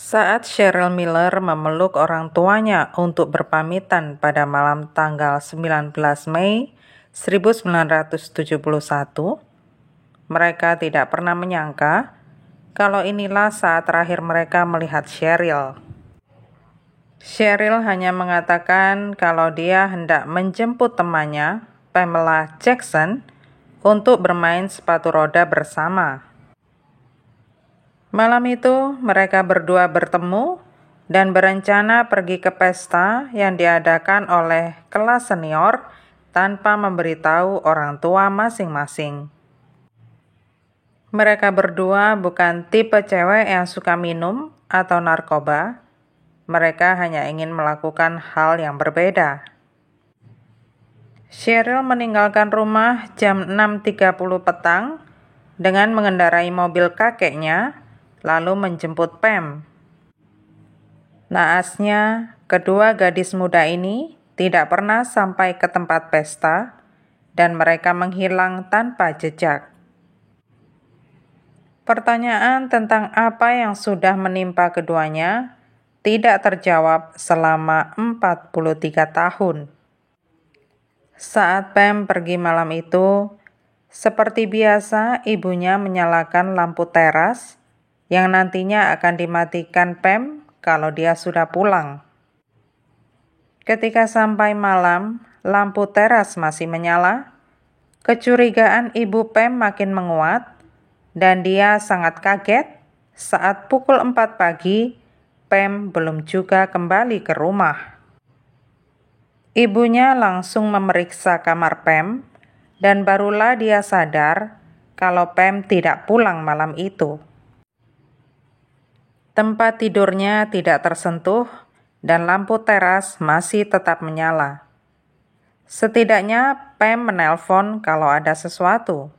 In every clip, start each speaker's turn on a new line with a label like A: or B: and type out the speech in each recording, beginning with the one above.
A: Saat Cheryl Miller memeluk orang tuanya untuk berpamitan pada malam tanggal 19 Mei 1971, mereka tidak pernah menyangka kalau inilah saat terakhir mereka melihat Cheryl. Cheryl hanya mengatakan kalau dia hendak menjemput temannya, Pamela Jackson, untuk bermain sepatu roda bersama. Malam itu, mereka berdua bertemu dan berencana pergi ke pesta yang diadakan oleh kelas senior tanpa memberitahu orang tua masing-masing. Mereka berdua bukan tipe cewek yang suka minum atau narkoba. Mereka hanya ingin melakukan hal yang berbeda. Cheryl meninggalkan rumah jam 6.30 petang dengan mengendarai mobil kakeknya, lalu menjemput Pam. Naasnya, kedua gadis muda ini tidak pernah sampai ke tempat pesta dan mereka menghilang tanpa jejak. Pertanyaan tentang apa yang sudah menimpa keduanya tidak terjawab selama 43 tahun. Saat Pam pergi malam itu, seperti biasa ibunya menyalakan lampu teras yang nantinya akan dimatikan Pam kalau dia sudah pulang. Ketika sampai malam, lampu teras masih menyala. Kecurigaan ibu Pam makin menguat dan dia sangat kaget saat pukul 4 pagi Pam belum juga kembali ke rumah. Ibunya langsung memeriksa kamar Pam dan barulah dia sadar kalau Pam tidak pulang malam itu. Tempat tidurnya tidak tersentuh dan lampu teras masih tetap menyala. Setidaknya Pam menelpon kalau ada sesuatu.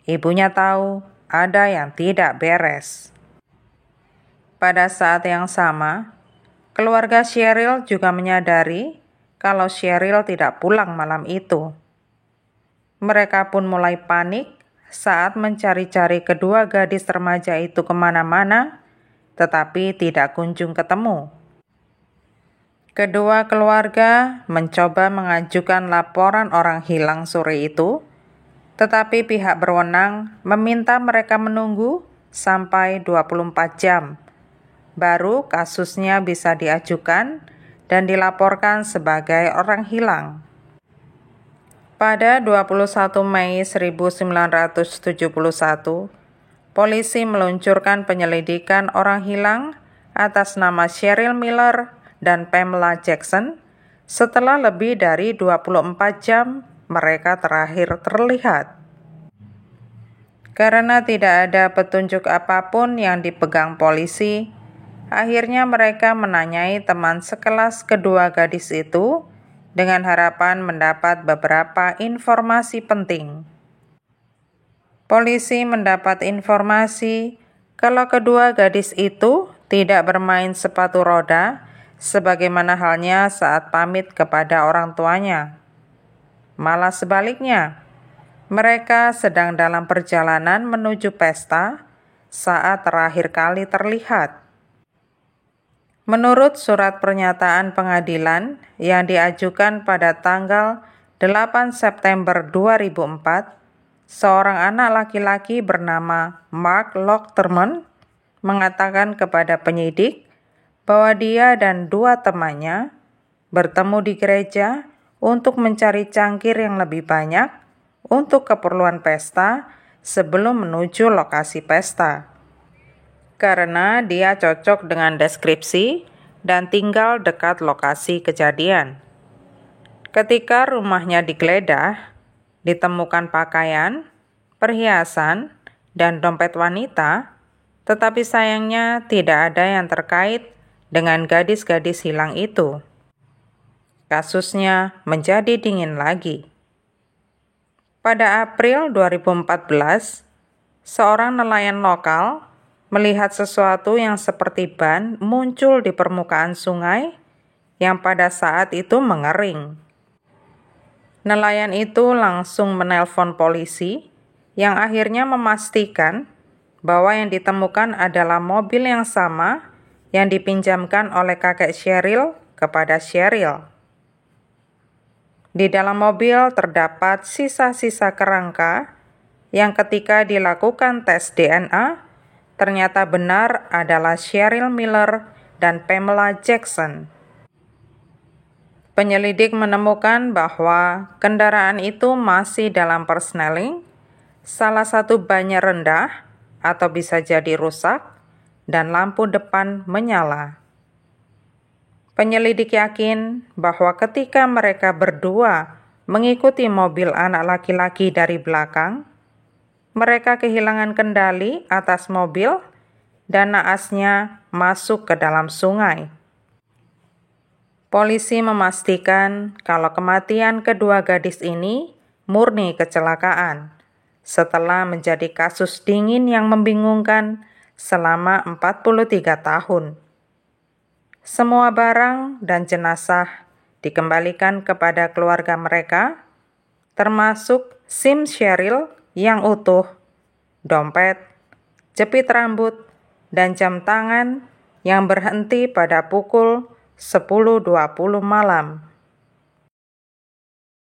A: Ibunya tahu ada yang tidak beres. Pada saat yang sama, keluarga Cheryl juga menyadari kalau Cheryl tidak pulang malam itu. Mereka pun mulai panik saat mencari-cari kedua gadis remaja itu kemana-mana, tetapi tidak kunjung ketemu. Kedua keluarga mencoba mengajukan laporan orang hilang sore itu, tetapi pihak berwenang meminta mereka menunggu sampai 24 jam. Baru kasusnya bisa diajukan dan dilaporkan sebagai orang hilang. Pada 21 Mei 1971, polisi meluncurkan penyelidikan orang hilang atas nama Cheryl Miller dan Pamela Jackson setelah lebih dari 24 jam mereka terakhir terlihat. Karena tidak ada petunjuk apapun yang dipegang polisi, akhirnya mereka menanyai teman sekelas kedua gadis itu dengan harapan mendapat beberapa informasi penting. Polisi mendapat informasi kalau kedua gadis itu tidak bermain sepatu roda sebagaimana halnya saat pamit kepada orang tuanya. Malah sebaliknya, mereka sedang dalam perjalanan menuju pesta saat terakhir kali terlihat. Menurut surat pernyataan pengadilan yang diajukan pada tanggal 8 September 2004, seorang anak laki-laki bernama Mark Lochterman mengatakan kepada penyidik bahwa dia dan dua temannya bertemu di gereja untuk mencari cangkir yang lebih banyak untuk keperluan pesta sebelum menuju lokasi pesta. Karena dia cocok dengan deskripsi dan tinggal dekat lokasi kejadian. Ketika rumahnya digeledah, ditemukan pakaian, perhiasan, dan dompet wanita, tetapi sayangnya tidak ada yang terkait dengan gadis-gadis hilang itu. Kasusnya menjadi dingin lagi. Pada April 2014, seorang nelayan lokal melihat sesuatu yang seperti ban muncul di permukaan sungai yang pada saat itu mengering. Nelayan itu langsung menelpon polisi yang akhirnya memastikan bahwa yang ditemukan adalah mobil yang sama yang dipinjamkan oleh kakek Sheryl kepada Sheryl. Di dalam mobil terdapat sisa-sisa kerangka yang ketika dilakukan tes DNA, ternyata benar adalah Sheryl Miller dan Pamela Jackson. Penyelidik menemukan bahwa kendaraan itu masih dalam persneling, salah satu bannya rendah atau bisa jadi rusak, dan lampu depan menyala. Penyelidik yakin bahwa ketika mereka berdua mengikuti mobil anak laki-laki dari belakang, mereka kehilangan kendali atas mobil dan naasnya masuk ke dalam sungai. Polisi memastikan kalau kematian kedua gadis ini murni kecelakaan setelah menjadi kasus dingin yang membingungkan selama 43 tahun. Semua barang dan jenazah dikembalikan kepada keluarga mereka, termasuk SIM Sheryl yang utuh, dompet, jepit rambut, dan jam tangan yang berhenti pada pukul 10.20 malam.